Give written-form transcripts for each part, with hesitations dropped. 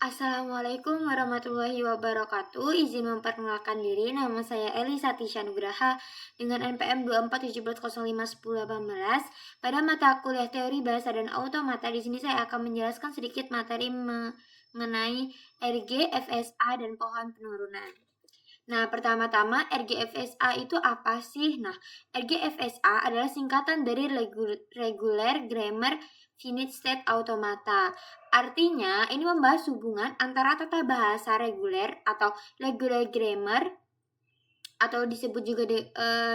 Assalamualaikum warahmatullahi wabarakatuh. Izin memperkenalkan diri, nama saya Elisa Tisha Nugraha dengan NPM 24711051018. Pada mata kuliah teori bahasa dan automata, di sini saya akan menjelaskan sedikit materi mengenai RG, FSA, dan pohon penurunan. Nah, pertama-tama RGFSA itu apa sih? Nah, RGFSA adalah singkatan dari Regular Grammar Finite State Automata. Artinya, ini membahas hubungan antara tata bahasa reguler atau regular grammar atau disebut juga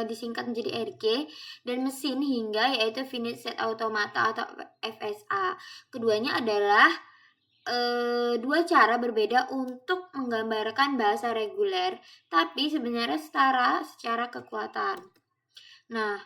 disingkat menjadi RG dan mesin hingga yaitu Finite State Automata atau FSA. Keduanya adalah dua cara berbeda untuk menggambarkan bahasa reguler, tapi sebenarnya setara secara kekuatan. Nah,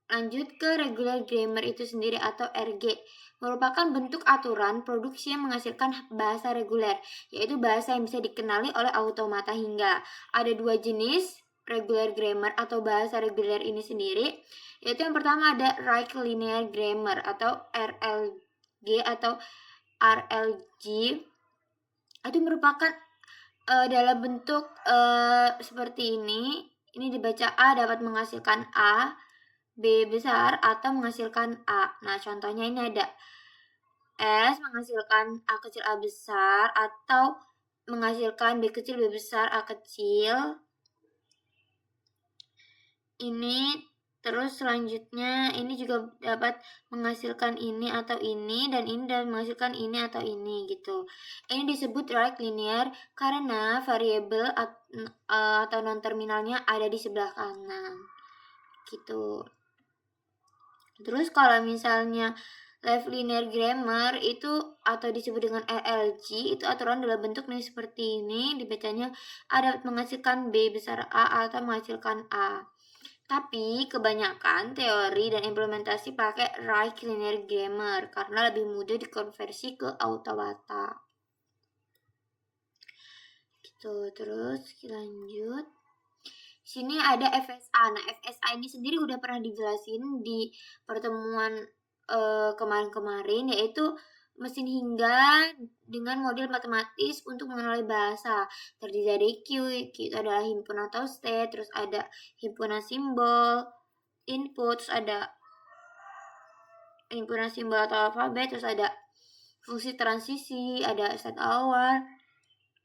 lanjut ke regular grammar itu sendiri atau RG. Merupakan bentuk aturan produksi yang menghasilkan bahasa reguler, yaitu bahasa yang bisa dikenali oleh automata hingga. Ada dua jenis regular grammar atau bahasa reguler ini sendiri, yaitu yang pertama ada right linear grammar atau RLG atau RLG. Itu merupakan dalam bentuk seperti ini. Ini dibaca A dapat menghasilkan A, B besar atau menghasilkan A. Nah, contohnya ini ada S menghasilkan A kecil A besar atau menghasilkan B kecil B besar A kecil. Ini terus selanjutnya ini juga dapat menghasilkan ini atau ini, dan ini dapat menghasilkan ini atau ini gitu. Ini disebut right linear karena variabel atau non terminalnya ada di sebelah kanan gitu. Terus kalau misalnya left linear grammar itu atau disebut dengan LLG, itu aturan dalam bentuk nih seperti ini, dibacanya A dapat menghasilkan B besar A atau menghasilkan A. Tapi kebanyakan teori dan implementasi pakai right linear grammar karena lebih mudah dikonversi ke automata. Gitu, terus lanjut. Sini ada FSA. Nah, FSA ini sendiri udah pernah dijelasin di pertemuan kemarin-kemarin, yaitu mesin hingga dengan model matematis untuk mengenali bahasa. Terdiri dari Q itu adalah himpunan atau state, terus ada himpunan simbol, input, terus ada himpunan simbol atau alfabet, terus ada fungsi transisi, ada set awal,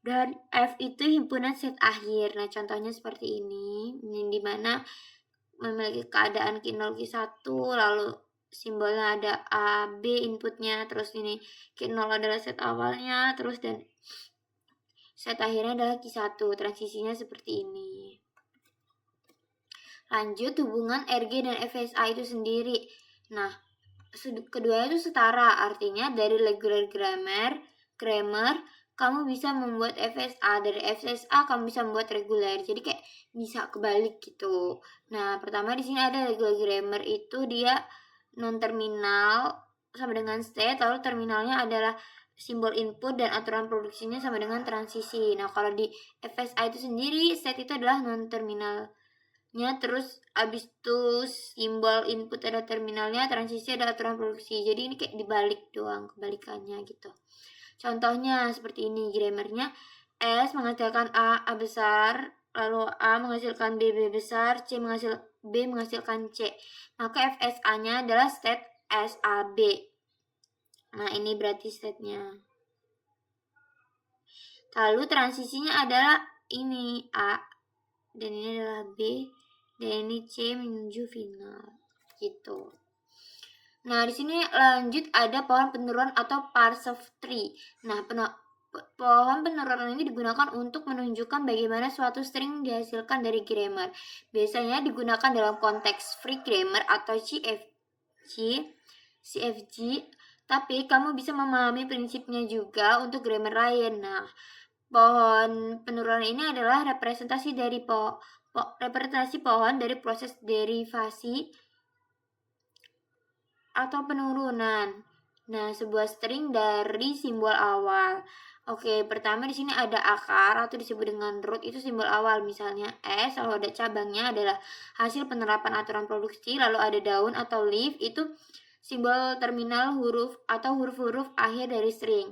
dan F itu himpunan set akhir. Nah, contohnya seperti ini dimana memiliki keadaan Q0, Q1, lalu simbolnya ada A, B inputnya, terus ini Q0 adalah set awalnya, terus dan set akhirnya adalah Q1. Transisinya seperti ini. Lanjut, hubungan RG dan FSA itu sendiri. Nah, keduanya itu setara, artinya dari regular grammar kamu bisa membuat FSA, dari FSA kamu bisa membuat regular, jadi kayak bisa kebalik gitu. Nah, pertama di sini ada regular grammar itu dia non terminal sama dengan state, lalu terminalnya adalah simbol input dan aturan produksinya sama dengan transisi. Nah, kalau di FSA itu sendiri state itu adalah non terminalnya, terus abis itu simbol input ada terminalnya, transisi ada aturan produksi. Jadi ini kayak dibalik doang, kebalikannya gitu. Contohnya seperti ini grammarnya. S menghasilkan A besar, lalu A menghasilkan B besar, B menghasilkan C. Maka FSA-nya adalah state SAB. Nah, ini berarti state-nya. Lalu transisinya adalah ini A, dan ini adalah B, dan ini C menuju final gitu. Nah, di sini lanjut ada pohon penurunan atau parse of tree. Nah, pohon penurunan ini digunakan untuk menunjukkan bagaimana suatu string dihasilkan dari grammar. Biasanya digunakan dalam konteks free grammar atau CFG, tapi kamu bisa memahami prinsipnya juga untuk grammar lain. Nah, pohon penurunan ini adalah representasi pohon dari proses derivasi atau penurunan. Nah, sebuah string dari simbol awal. Oke, pertama di sini ada akar atau disebut dengan root, itu simbol awal. Misalnya S, lalu ada cabangnya adalah hasil penerapan aturan produksi, lalu ada daun atau leaf, itu simbol terminal huruf atau huruf-huruf akhir dari string.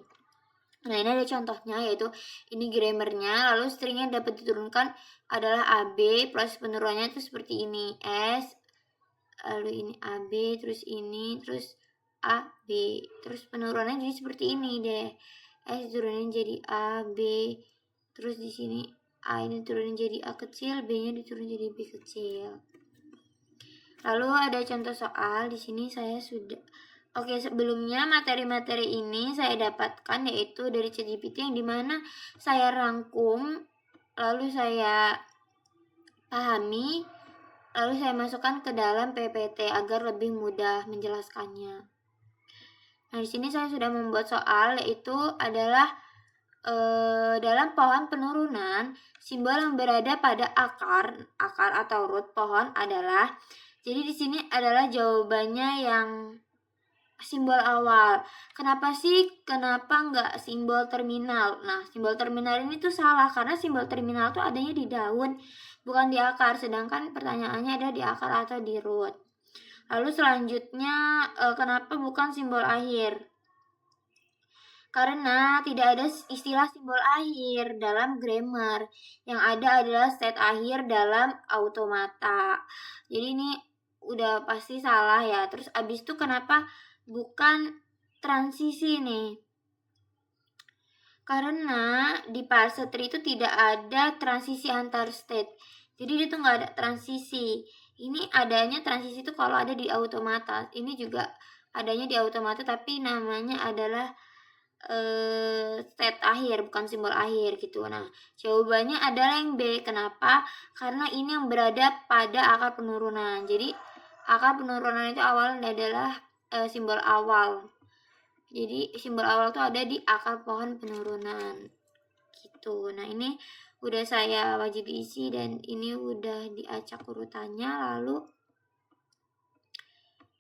Nah, ini ada contohnya, yaitu ini grammarnya, lalu string yang dapat diturunkan adalah AB, proses penurunannya itu seperti ini, S, lalu ini AB, terus ini, terus AB, terus penurunannya jadi seperti ini deh, S turunin jadi A, B, terus di sini A ini turunin jadi A kecil, B-nya diturunin jadi B kecil. Lalu ada contoh soal, di sini saya sudah. Oke, sebelumnya materi-materi ini saya dapatkan yaitu dari ChatGPT, yang dimana saya rangkum, lalu saya pahami, lalu saya masukkan ke dalam PPT agar lebih mudah menjelaskannya. Nah, di sini saya sudah membuat soal, yaitu adalah dalam pohon penurunan, simbol yang berada pada akar atau root pohon adalah. Jadi di sini adalah jawabannya yang simbol awal. Kenapa nggak simbol terminal? Nah, simbol terminal ini tuh salah, karena simbol terminal tuh adanya di daun, bukan di akar. Sedangkan pertanyaannya ada di akar atau di root. Lalu selanjutnya, kenapa bukan simbol akhir? Karena tidak ada istilah simbol akhir dalam grammar. Yang ada adalah state akhir dalam automata. Jadi ini udah pasti salah ya. Terus abis itu kenapa bukan transisi nih? Karena di parser tree itu tidak ada transisi antar state. Jadi dia tuh nggak ada transisi. Ini adanya transisi itu kalau ada di automata. Ini juga adanya di automata, tapi namanya adalah state akhir, bukan simbol akhir gitu. Nah, jawabannya adalah yang B. Kenapa? Karena ini yang berada pada akar penurunan. Jadi akar penurunan itu awalnya adalah simbol awal. Jadi simbol awal itu ada di akar pohon penurunan gitu. Nah, ini udah saya wajib diisi dan ini udah diacak urutannya, lalu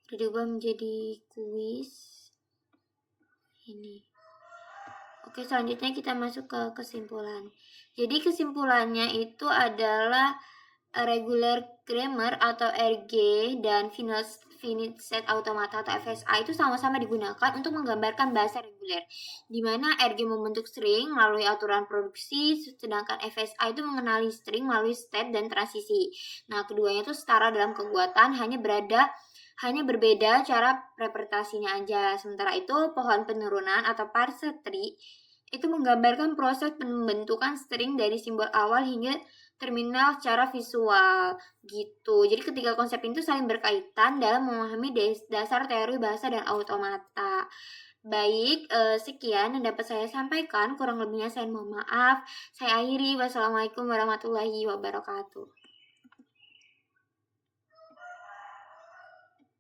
udah diubah menjadi kuis ini. Oke, selanjutnya kita masuk ke kesimpulan. Jadi kesimpulannya itu adalah regular grammar atau RG dan finite set automata atau FSA itu sama-sama digunakan untuk menggambarkan bahasa reguler, di mana RG membentuk string melalui aturan produksi, sedangkan FSA itu mengenali string melalui state dan transisi. Nah, keduanya itu setara dalam kekuatan, hanya berbeda cara representasinya aja. Sementara itu, pohon penurunan atau parser tree itu menggambarkan proses pembentukan string dari simbol awal hingga terminal secara visual gitu. Jadi ketiga konsep itu saling berkaitan dalam memahami dasar teori bahasa dan automata. Baik, sekian yang dapat saya sampaikan. Kurang lebihnya saya mohon maaf. Saya akhiri. Wassalamualaikum warahmatullahi wabarakatuh.